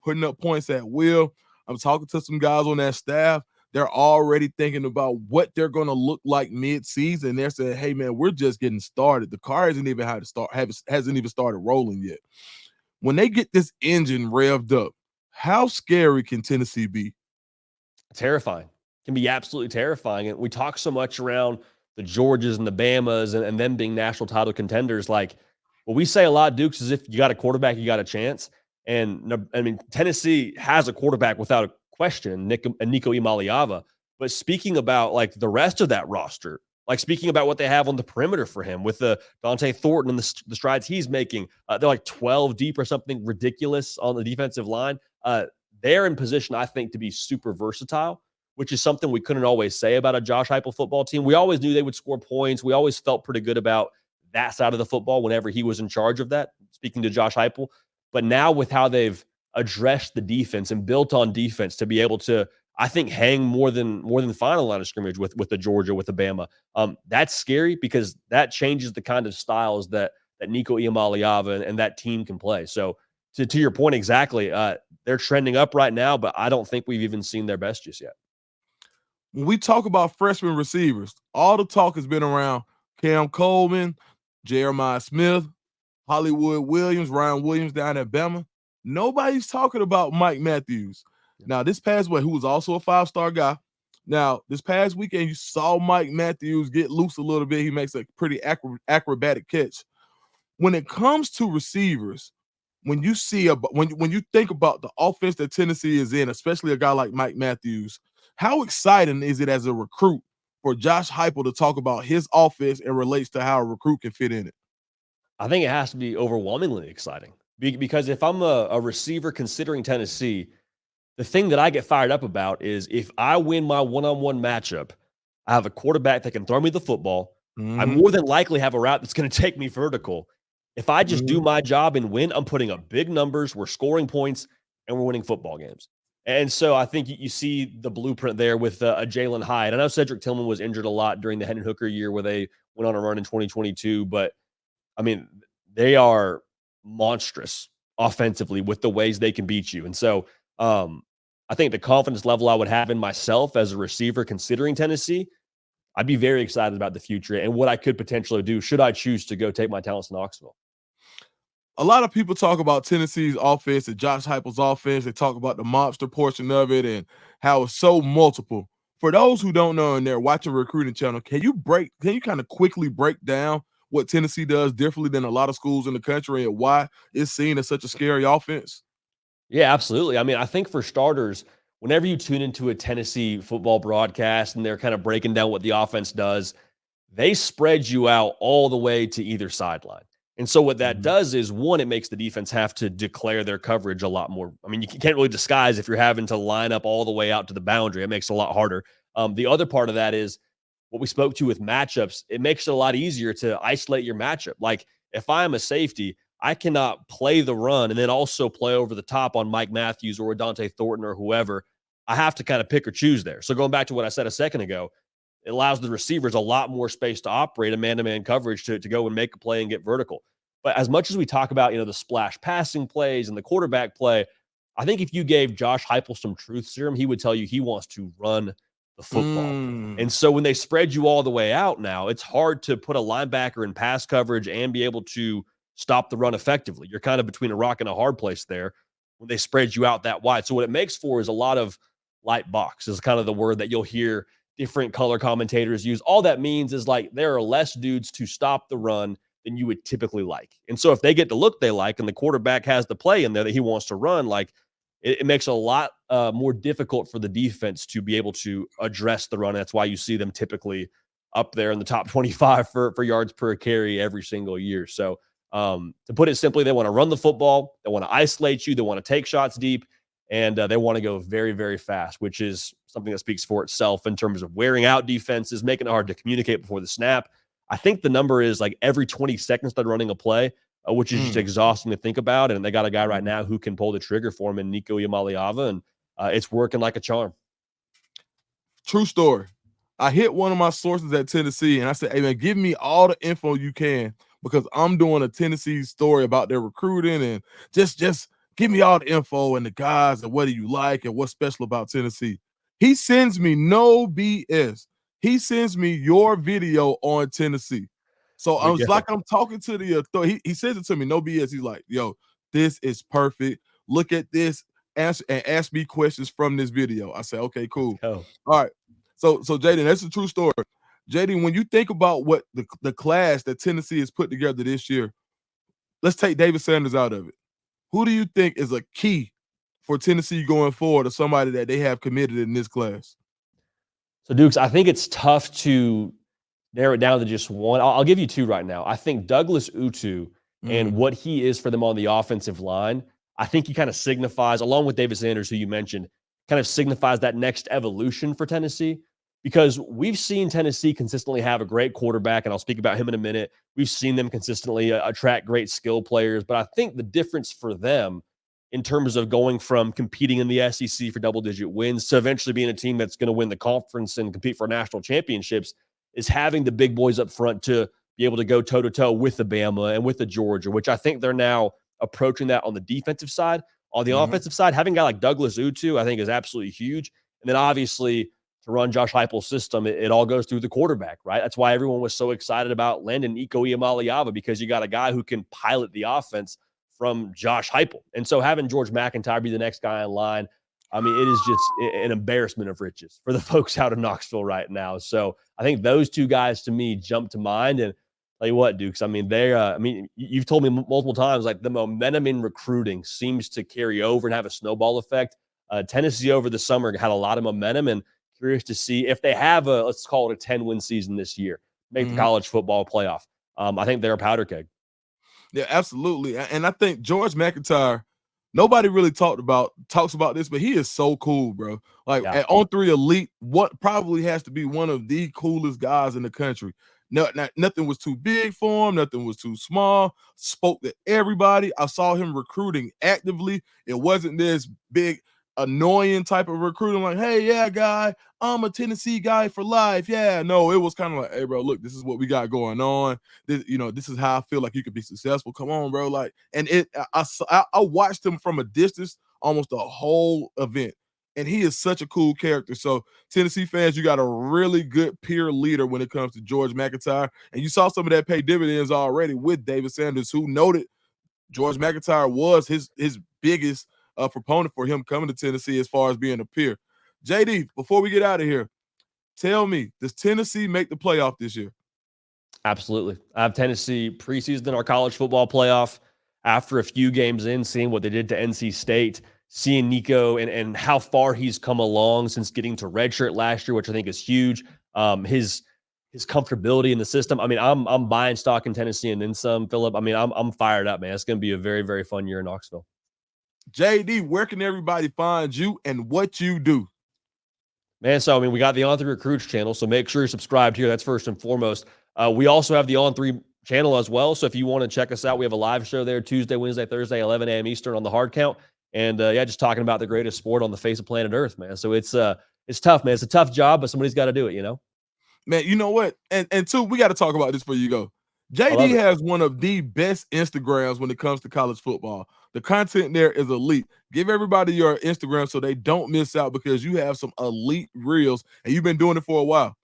putting up points at will. I'm talking to some guys on that staff. They're already thinking about what they're going to look like mid-season. They're saying, "Hey, man, we're just getting started. The car hasn't even hasn't even started rolling yet." When they get this engine revved up, how scary can Tennessee be? Terrifying. Can be absolutely terrifying. And we talk so much around the Georgias and the Bamas and them being national title contenders. Like, what we say a lot, Dukes, is if you got a quarterback, you got a chance. And I mean, Tennessee has a quarterback without a question, Nico Iamaleava. But speaking about like the rest of that roster, like speaking about what they have on the perimeter for him with the Dante Thornton and the strides he's making, they're like 12 deep or something ridiculous on the defensive line. They're in position, I think, to be super versatile, which is something we couldn't always say about a Josh Heupel football team. We always knew they would score points. We always felt pretty good about that side of the football whenever he was in charge of that, speaking to Josh Heupel. But now with how they've addressed the defense and built on defense to be able to, I think, hang more than the final line of scrimmage with the Georgia, with the Bama, that's scary because that changes the kind of styles that Nico Iamaleava and that team can play. So to your point exactly, they're trending up right now, but I don't think we've even seen their best just yet. When we talk about freshman receivers, all the talk has been around Cam Coleman, Jeremiah Smith, Hollywood Williams, Ryan Williams down at Bama. Nobody's talking about Mike Matthews. Now, this past week, who was also a 5-star guy. Now, this past weekend, you saw Mike Matthews get loose a little bit. He makes a pretty acrobatic catch. When it comes to receivers, when you see when you think about the offense that Tennessee is in, especially a guy like Mike Matthews, how exciting is it as a recruit for Josh Heupel to talk about his offense and relates to how a recruit can fit in it? I think it has to be overwhelmingly exciting because if I'm a receiver considering Tennessee, the thing that I get fired up about is if I win my one-on-one matchup, I have a quarterback that can throw me the football. I more than likely have a route that's going to take me vertical. If I just do my job and win, I'm putting up big numbers, we're scoring points, and we're winning football games. And so I think you see the blueprint there with a Jalen Hyde. I know Cedric Tillman was injured a lot during the Hendon Hooker year where they went on a run in 2022, but I mean, they are monstrous offensively with the ways they can beat you. And so I think the confidence level I would have in myself as a receiver considering Tennessee, I'd be very excited about the future and what I could potentially do should I choose to go take my talents to Knoxville. A lot of people talk about Tennessee's offense and Josh Heupel's offense. They talk about the monster portion of it and how it's so multiple. For those who don't know and they're watching Recruiting Channel, can you kind of quickly break down what Tennessee does differently than a lot of schools in the country and why it's seen as such a scary offense? Yeah, absolutely. I mean, I think for starters, whenever you tune into a Tennessee football broadcast and they're kind of breaking down what the offense does, they spread you out all the way to either sideline. And so what that does is, one, it makes the defense have to declare their coverage a lot more. I mean, you can't really disguise if you're having to line up all the way out to the boundary. It makes it a lot harder. The other part of that is what we spoke to with matchups. It makes it a lot easier to isolate your matchup. Like if I'm a safety, I cannot play the run and then also play over the top on Mike Matthews or Dante Thornton or whoever. I have to kind of pick or choose there. So going back to what I said a second ago, it allows the receivers a lot more space to operate a man-to-man coverage to go and make a play and get vertical. But as much as we talk about, the splash passing plays and the quarterback play, I think if you gave Josh Heupel some truth serum, he would tell you he wants to run the football. And so when they spread you all the way out now, it's hard to put a linebacker in pass coverage and be able to stop the run effectively. You're kind of between a rock and a hard place there when they spread you out that wide. So what it makes for is a lot of light box is kind of the word that you'll hear different color commentators use. All that means is like there are less dudes to stop the run than you would typically like. And so if they get the look they like and the quarterback has the play in there that he wants to run, like it makes it a lot more difficult for the defense to be able to address the run. That's why you see them typically up there in the top 25 for yards per carry every single year. So to put it simply, they want to run the football, they want to isolate you, they want to take shots deep, and they want to go very, very fast, which is something that speaks for itself in terms of wearing out defenses, making it hard to communicate before the snap. I think the number is like every 20 seconds they're running a play, which is just exhausting to think about. And they got a guy right now who can pull the trigger for him in Nico Iamaleava, and it's working like a charm. True story. I hit one of my sources at Tennessee, and I said, "Hey, man, give me all the info you can because I'm doing a Tennessee story about their recruiting and just give me all the info and the guys and what do you like and what's special about Tennessee. He sends me no BS. He sends me your video on Tennessee. So I There was you like, go. I'm talking to the authority. He sends it to me, no BS. He's like, yo, this is perfect. Look at this. Ask me questions from this video. I said, okay, Let's cool. go. All right. So Jaden, that's a true story. JD, when you think about what the class that Tennessee has put together this year, let's take David Sanders out of it. Who do you think is a key for Tennessee going forward, or somebody that they have committed in this class? So, Dukes, I think it's tough to narrow it down to just one. I'll give you two right now. I think Douglas Utu and Mm, what he is for them on the offensive line, I think he kind of signifies, along with David Sanders, who you mentioned, kind of signifies that next evolution for Tennessee. Because we've seen Tennessee consistently have a great quarterback, and I'll speak about him in a minute. We've seen them consistently attract great skill players, but I think the difference for them in terms of going from competing in the SEC for double-digit wins to eventually being a team that's going to win the conference and compete for national championships is having the big boys up front to be able to go toe-to-toe with the Bama and with the Georgia, which I think they're now approaching that on the defensive side. On the mhm, offensive side, having a guy like Douglas Utu, I think, is absolutely huge. And then obviously, to run Josh Heupel's system, it all goes through the quarterback, right? That's why everyone was so excited about landing Nico Iamaleava, because you got a guy who can pilot the offense from Josh Heupel. And so having George McIntyre be the next guy in line, I mean, it is just an embarrassment of riches for the folks out of Knoxville right now. So I think those two guys to me jump to mind. And tell you what, Dukes, I mean, you've told me multiple times, like the momentum in recruiting seems to carry over and have a snowball effect. Tennessee over the summer had a lot of momentum, and curious to see if they have let's call it a 10-win season this year, make the mhm. college football playoff. I think they're a powder keg. Yeah, absolutely. And I think George McIntyre, nobody really talks about this, but he is so cool, bro. Like Yeah. at On Three Elite, what probably has to be one of the coolest guys in the country. No, nothing was too big for him, nothing was too small. Spoke to everybody. I saw him recruiting actively. It wasn't this big, annoying type of recruiting, like, hey, yeah, guy, I'm a Tennessee guy for life. Yeah, no, it was kind of like, hey, bro, look, this is what we got going on. This is how I feel like you could be successful. Come on, bro. Like, and I watched him from a distance almost the whole event. And he is such a cool character. So, Tennessee fans, you got a really good peer leader when it comes to George McIntyre. And you saw some of that pay dividends already with David Sanders, who noted George McIntyre was his biggest proponent for him coming to Tennessee as far as being a peer. JD, before we get out of here, tell me, does Tennessee make the playoff this year? Absolutely. I have Tennessee preseason in our college football playoff after a few games in, seeing what they did to NC State, seeing Nico and how far he's come along since getting to redshirt last year, which I think is huge. His comfortability in the system. I mean, I'm buying stock in Tennessee and then some, Phillip. I mean, I'm fired up, man. It's going to be a very, very fun year in Knoxville. JD, where can everybody find you and what you do? Man, so I mean, we got the On3 Recruits channel, so make sure you're subscribed here. That's first and foremost. We also have the On3 channel as well. So if you want to check us out, we have a live show there Tuesday, Wednesday, Thursday, 11 a.m. Eastern on the hard count. And yeah, just talking about the greatest sport on the face of planet Earth, man. So it's tough, man. It's a tough job, but somebody's got to do it, you know? Man, you know what? And two, we got to talk about this before you go. I love JD it. has one of the best Instagrams when it comes to college football. The content there is elite. Give everybody your Instagram so they don't miss out, because you have some elite reels and you've been doing it for a while.